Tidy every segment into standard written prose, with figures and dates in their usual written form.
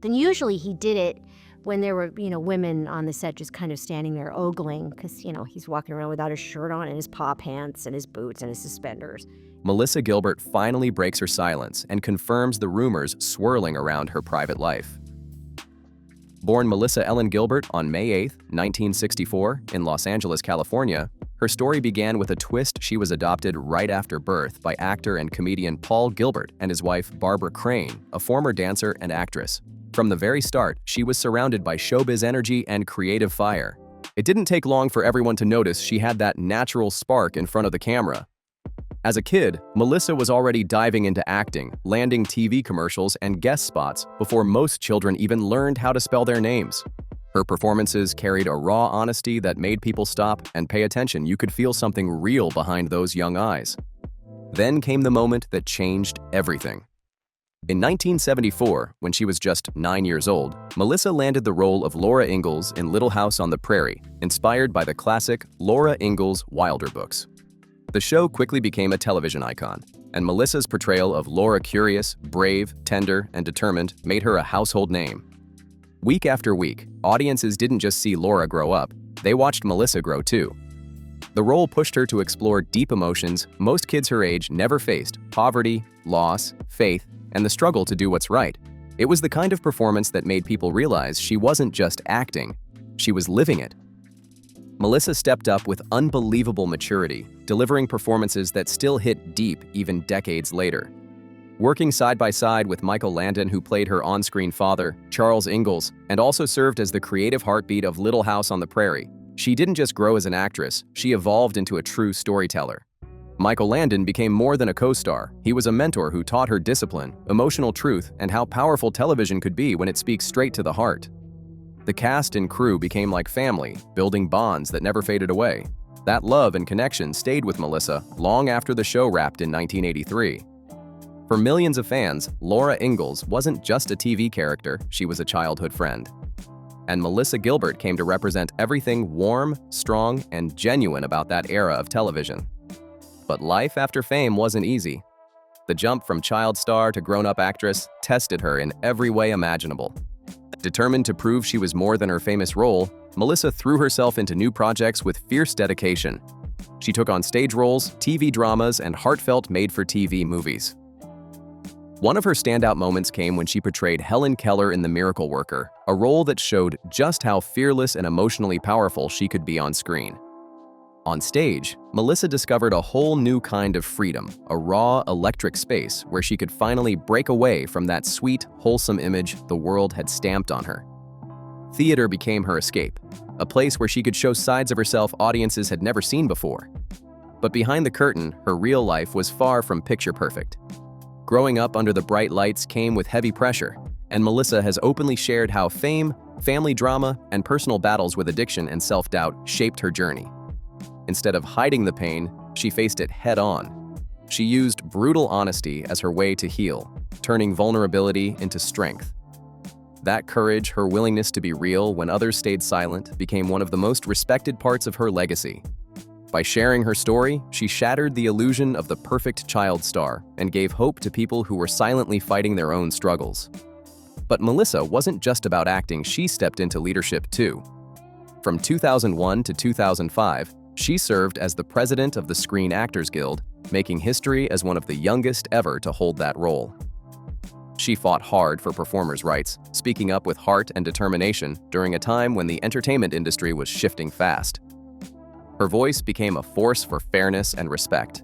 Then usually he did it when there were, women on the set just kind of standing there ogling because, he's walking around without his shirt on and his paw pants and his boots and his suspenders. Melissa Gilbert finally breaks her silence and confirms the rumors swirling around her private life. Born Melissa Ellen Gilbert on May 8, 1964, in Los Angeles, California, her story began with a twist. She was adopted right after birth by actor and comedian Paul Gilbert and his wife Barbara Crane, a former dancer and actress. From the very start, she was surrounded by showbiz energy and creative fire. It didn't take long for everyone to notice she had that natural spark in front of the camera. As a kid, Melissa was already diving into acting, landing TV commercials and guest spots before most children even learned how to spell their names. Her performances carried a raw honesty that made people stop and pay attention. You could feel something real behind those young eyes. Then came the moment that changed everything. In 1974, when she was just 9 years old, Melissa landed the role of Laura Ingalls in Little House on the Prairie, inspired by the classic Laura Ingalls Wilder books. The show quickly became a television icon, and Melissa's portrayal of Laura curious, brave, tender, and determined made her a household name. Week after week, audiences didn't just see Laura grow up, they watched Melissa grow too. The role pushed her to explore deep emotions most kids her age never faced: poverty, loss, faith, and the struggle to do what's right. It was the kind of performance that made people realize she wasn't just acting, she was living it. Melissa stepped up with unbelievable maturity, delivering performances that still hit deep even decades later. Working side by side with Michael Landon, who played her on-screen father, Charles Ingalls, and also served as the creative heartbeat of Little House on the Prairie, she didn't just grow as an actress, she evolved into a true storyteller. Michael Landon became more than a co-star. He was a mentor who taught her discipline, emotional truth, and how powerful television could be when it speaks straight to the heart. The cast and crew became like family, building bonds that never faded away. That love and connection stayed with Melissa long after the show wrapped in 1983. For millions of fans, Laura Ingalls wasn't just a TV character, she was a childhood friend. And Melissa Gilbert came to represent everything warm, strong, and genuine about that era of television. But life after fame wasn't easy. The jump from child star to grown-up actress tested her in every way imaginable. Determined to prove she was more than her famous role, Melissa threw herself into new projects with fierce dedication. She took on stage roles, TV dramas, and heartfelt made-for-TV movies. One of her standout moments came when she portrayed Helen Keller in The Miracle Worker, a role that showed just how fearless and emotionally powerful she could be on screen. On stage, Melissa discovered a whole new kind of freedom, a raw, electric space where she could finally break away from that sweet, wholesome image the world had stamped on her. Theater became her escape, a place where she could show sides of herself audiences had never seen before. But behind the curtain, her real life was far from picture perfect. Growing up under the bright lights came with heavy pressure, and Melissa has openly shared how fame, family drama, and personal battles with addiction and self-doubt shaped her journey. Instead of hiding the pain, she faced it head-on. She used brutal honesty as her way to heal, turning vulnerability into strength. That courage, her willingness to be real when others stayed silent, became one of the most respected parts of her legacy. By sharing her story, she shattered the illusion of the perfect child star and gave hope to people who were silently fighting their own struggles. But Melissa wasn't just about acting, she stepped into leadership too. From 2001 to 2005, she served as the president of the Screen Actors Guild, making history as one of the youngest ever to hold that role. She fought hard for performers' rights, speaking up with heart and determination during a time when the entertainment industry was shifting fast. Her voice became a force for fairness and respect.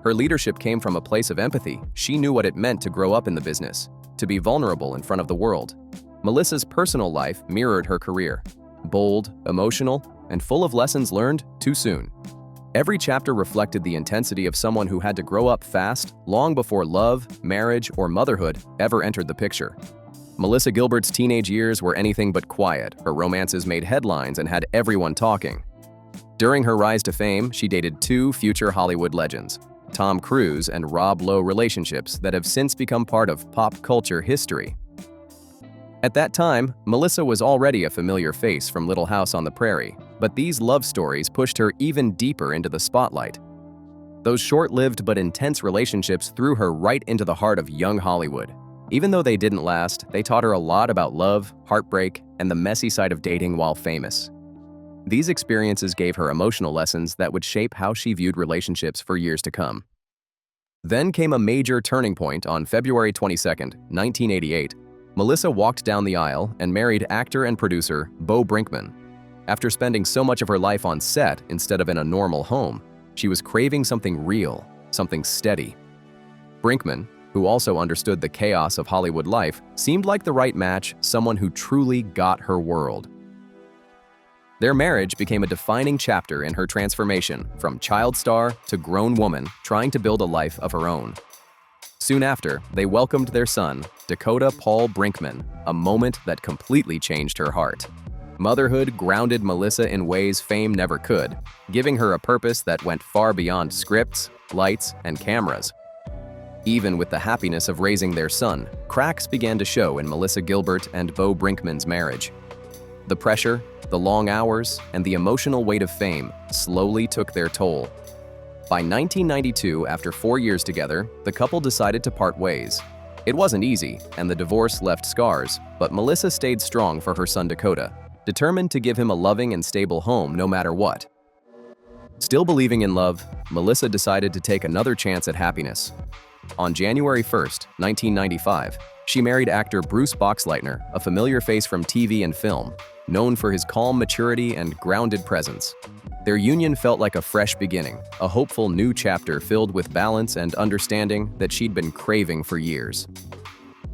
Her leadership came from a place of empathy. She knew what it meant to grow up in the business, to be vulnerable in front of the world. Melissa's personal life mirrored her career, bold, emotional, and full of lessons learned too soon. Every chapter reflected the intensity of someone who had to grow up fast, long before love, marriage, or motherhood ever entered the picture. Melissa Gilbert's teenage years were anything but quiet. Her romances made headlines and had everyone talking. During her rise to fame, she dated two future Hollywood legends, Tom Cruise and Rob Lowe, relationships that have since become part of pop culture history. At that time, Melissa was already a familiar face from Little House on the Prairie, but these love stories pushed her even deeper into the spotlight. Those short-lived but intense relationships threw her right into the heart of young Hollywood. Even though they didn't last, they taught her a lot about love, heartbreak, and the messy side of dating while famous. These experiences gave her emotional lessons that would shape how she viewed relationships for years to come. Then came a major turning point on February 22, 1988. Melissa walked down the aisle and married actor and producer Bo Brinkman. After spending so much of her life on set instead of in a normal home, she was craving something real, something steady. Brinkman, who also understood the chaos of Hollywood life, seemed like the right match, someone who truly got her world. Their marriage became a defining chapter in her transformation from child star to grown woman trying to build a life of her own. Soon after, they welcomed their son, Dakota Paul Brinkman, a moment that completely changed her heart. Motherhood grounded Melissa in ways fame never could, giving her a purpose that went far beyond scripts, lights, and cameras. Even with the happiness of raising their son, cracks began to show in Melissa Gilbert and Bo Brinkman's marriage. The pressure, the long hours, and the emotional weight of fame slowly took their toll. By 1992, after 4 years together, the couple decided to part ways. It wasn't easy, and the divorce left scars, but Melissa stayed strong for her son Dakota, determined to give him a loving and stable home no matter what. Still believing in love, Melissa decided to take another chance at happiness. On January 1, 1995, she married actor Bruce Boxleitner, a familiar face from TV and film, known for his calm maturity and grounded presence. Their union felt like a fresh beginning, a hopeful new chapter filled with balance and understanding that she'd been craving for years.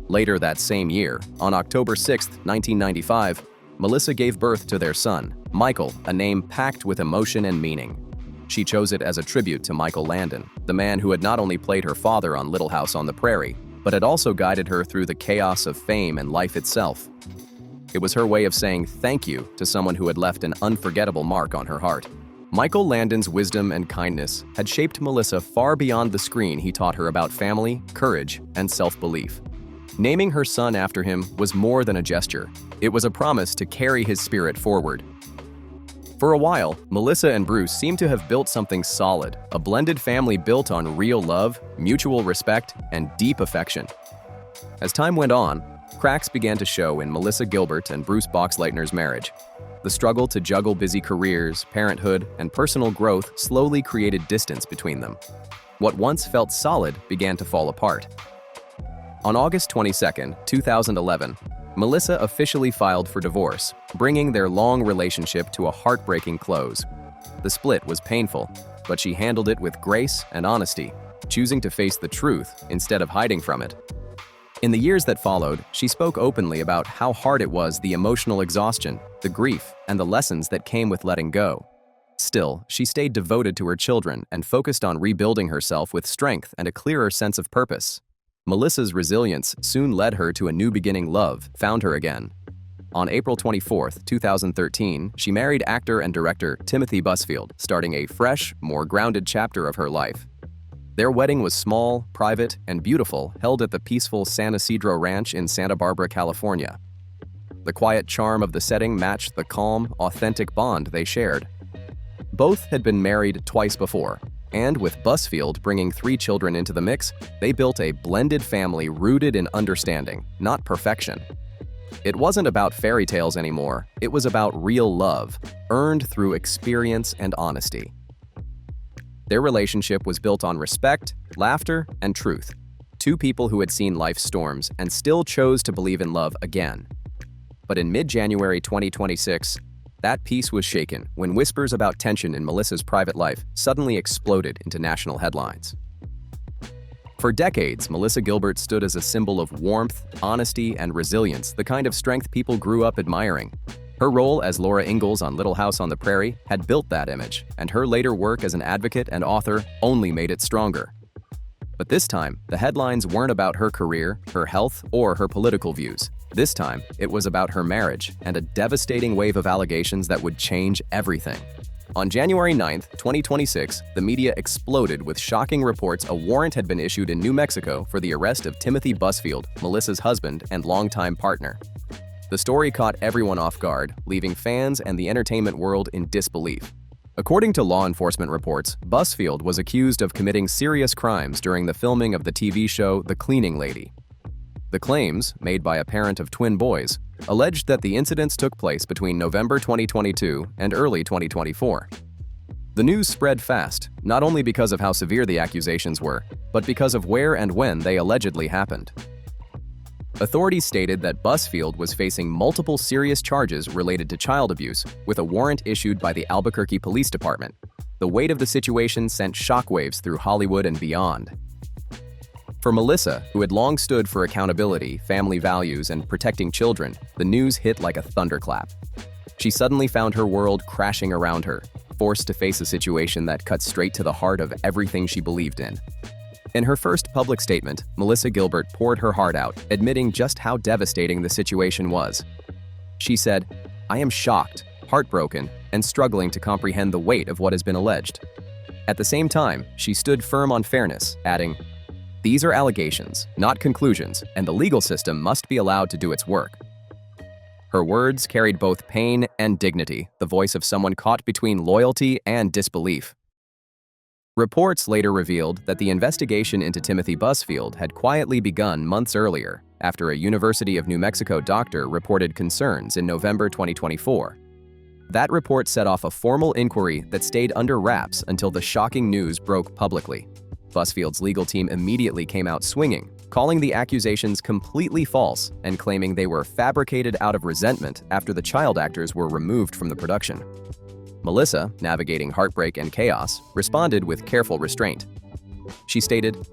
Later that same year, on October 6, 1995, Melissa gave birth to their son, Michael, a name packed with emotion and meaning. She chose it as a tribute to Michael Landon, the man who had not only played her father on Little House on the Prairie, but had also guided her through the chaos of fame and life itself. It was her way of saying thank you to someone who had left an unforgettable mark on her heart. Michael Landon's wisdom and kindness had shaped Melissa far beyond the screen. He taught her about family, courage, and self-belief. Naming her son after him was more than a gesture. It was a promise to carry his spirit forward. For a while, Melissa and Bruce seemed to have built something solid, a blended family built on real love, mutual respect, and deep affection. As time went on, cracks began to show in Melissa Gilbert and Bruce Boxleitner's marriage. The struggle to juggle busy careers, parenthood, and personal growth slowly created distance between them. What once felt solid began to fall apart. On August 22, 2011, Melissa officially filed for divorce, bringing their long relationship to a heartbreaking close. The split was painful, but she handled it with grace and honesty, choosing to face the truth instead of hiding from it. In the years that followed, she spoke openly about how hard it was, the emotional exhaustion, the grief, and the lessons that came with letting go. Still, she stayed devoted to her children and focused on rebuilding herself with strength and a clearer sense of purpose. Melissa's resilience soon led her to a new beginning. Love found her again. On April 24, 2013, she married actor and director Timothy Busfield, starting a fresh, more grounded chapter of her life. Their wedding was small, private, and beautiful, held at the peaceful San Isidro Ranch in Santa Barbara, California. The quiet charm of the setting matched the calm, authentic bond they shared. Both had been married twice before, and with Busfield bringing 3 children into the mix, they built a blended family rooted in understanding, not perfection. It wasn't about fairy tales anymore, it was about real love, earned through experience and honesty. Their relationship was built on respect, laughter, and truth. 2 people who had seen life's storms and still chose to believe in love again. But in mid-January 2026, that peace was shaken when whispers about tension in Melissa's private life suddenly exploded into national headlines. For decades, Melissa Gilbert stood as a symbol of warmth, honesty, and resilience, the kind of strength people grew up admiring. Her role as Laura Ingalls on Little House on the Prairie had built that image, and her later work as an advocate and author only made it stronger. But this time, the headlines weren't about her career, her health, or her political views. This time, it was about her marriage and a devastating wave of allegations that would change everything. On January 9, 2026, the media exploded with shocking reports a warrant had been issued in New Mexico for the arrest of Timothy Busfield, Melissa's husband and longtime partner. The story caught everyone off guard, leaving fans and the entertainment world in disbelief. According to law enforcement reports, Busfield was accused of committing serious crimes during the filming of the TV show The Cleaning Lady. The claims, made by a parent of twin boys, alleged that the incidents took place between November 2022 and early 2024. The news spread fast, not only because of how severe the accusations were, but because of where and when they allegedly happened. Authorities stated that Busfield was facing multiple serious charges related to child abuse, with a warrant issued by the Albuquerque Police Department. The weight of the situation sent shockwaves through Hollywood and beyond. For Melissa, who had long stood for accountability, family values, and protecting children, the news hit like a thunderclap. She suddenly found her world crashing around her, forced to face a situation that cut straight to the heart of everything she believed in. In her first public statement, Melissa Gilbert poured her heart out, admitting just how devastating the situation was. She said, "I am shocked, heartbroken, and struggling to comprehend the weight of what has been alleged." At the same time, she stood firm on fairness, adding, "These are allegations, not conclusions, and the legal system must be allowed to do its work." Her words carried both pain and dignity, the voice of someone caught between loyalty and disbelief. Reports later revealed that the investigation into Timothy Busfield had quietly begun months earlier, after a University of New Mexico doctor reported concerns in November 2024. That report set off a formal inquiry that stayed under wraps until the shocking news broke publicly. Busfield's legal team immediately came out swinging, calling the accusations completely false and claiming they were fabricated out of resentment after the child actors were removed from the production. Melissa, navigating heartbreak and chaos, responded with careful restraint. She stated,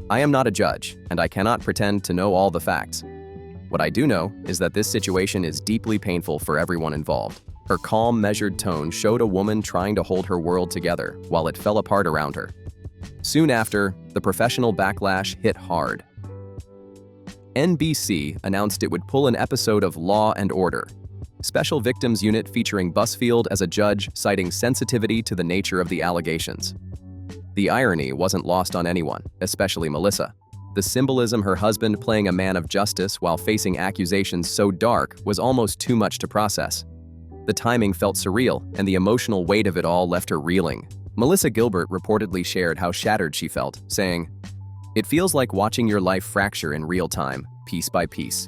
"I am not a judge, and I cannot pretend to know all the facts. What I do know is that this situation is deeply painful for everyone involved." Her calm, measured tone showed a woman trying to hold her world together while it fell apart around her. Soon after, the professional backlash hit hard. NBC announced it would pull an episode of Law and Order, Special Victims Unit featuring Busfield as a judge, citing sensitivity to the nature of the allegations. The irony wasn't lost on anyone, especially Melissa. The symbolism her husband playing a man of justice while facing accusations so dark was almost too much to process. The timing felt surreal, and the emotional weight of it all left her reeling. Melissa Gilbert reportedly shared how shattered she felt, saying, "It feels like watching your life fracture in real time, piece by piece."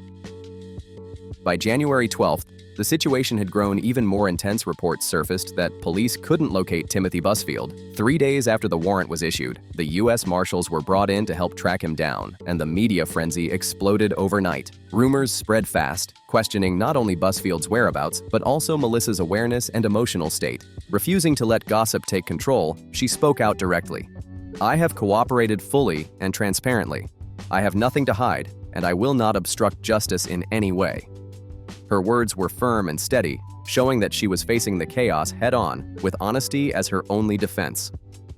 By January 12th, the situation had grown even more intense. Reports surfaced that police couldn't locate Timothy Busfield. 3 days after the warrant was issued, the U.S. Marshals were brought in to help track him down, and the media frenzy exploded overnight. Rumors spread fast, questioning not only Busfield's whereabouts, but also Melissa's awareness and emotional state. Refusing to let gossip take control, she spoke out directly. "I have cooperated fully and transparently. I have nothing to hide, and I will not obstruct justice in any way." Her words were firm and steady, showing that she was facing the chaos head-on, with honesty as her only defense.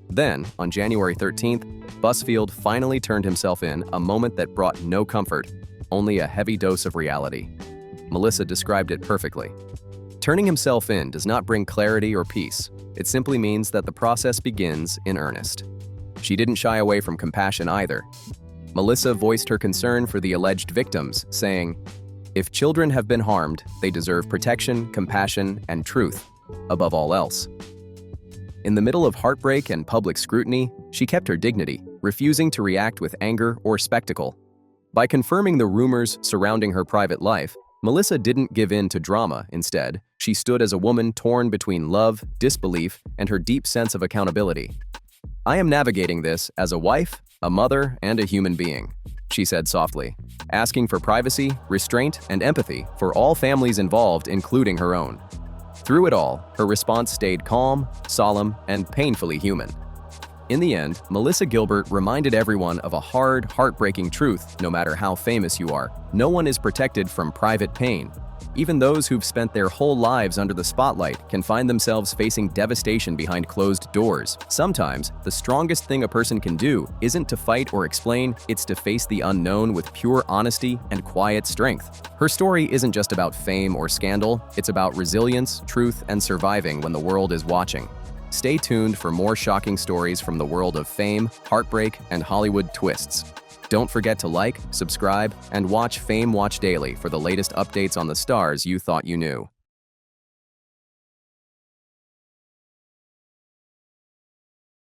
Then, on January 13th, Busfield finally turned himself in, a moment that brought no comfort, only a heavy dose of reality. Melissa described it perfectly. Turning himself in does not bring clarity or peace. It simply means that the process begins in earnest. She didn't shy away from compassion either. Melissa voiced her concern for the alleged victims, saying, "If children have been harmed, they deserve protection, compassion, and truth, above all else." In the middle of heartbreak and public scrutiny, she kept her dignity, refusing to react with anger or spectacle. By confirming the rumors surrounding her private life, Melissa didn't give in to drama. Instead, she stood as a woman torn between love, disbelief, and her deep sense of accountability. "I am navigating this as a wife, a mother, and a human being," she said softly, asking for privacy, restraint, and empathy for all families involved, including her own. Through it all, her response stayed calm, solemn, and painfully human. In the end, Melissa Gilbert reminded everyone of a hard, heartbreaking truth: no matter how famous you are, no one is protected from private pain. Even those who've spent their whole lives under the spotlight can find themselves facing devastation behind closed doors. Sometimes, the strongest thing a person can do isn't to fight or explain, it's to face the unknown with pure honesty and quiet strength. Her story isn't just about fame or scandal, it's about resilience, truth, and surviving when the world is watching. Stay tuned for more shocking stories from the world of fame, heartbreak, and Hollywood twists. Don't forget to like, subscribe, and watch Fame Watch Daily for the latest updates on the stars you thought you knew.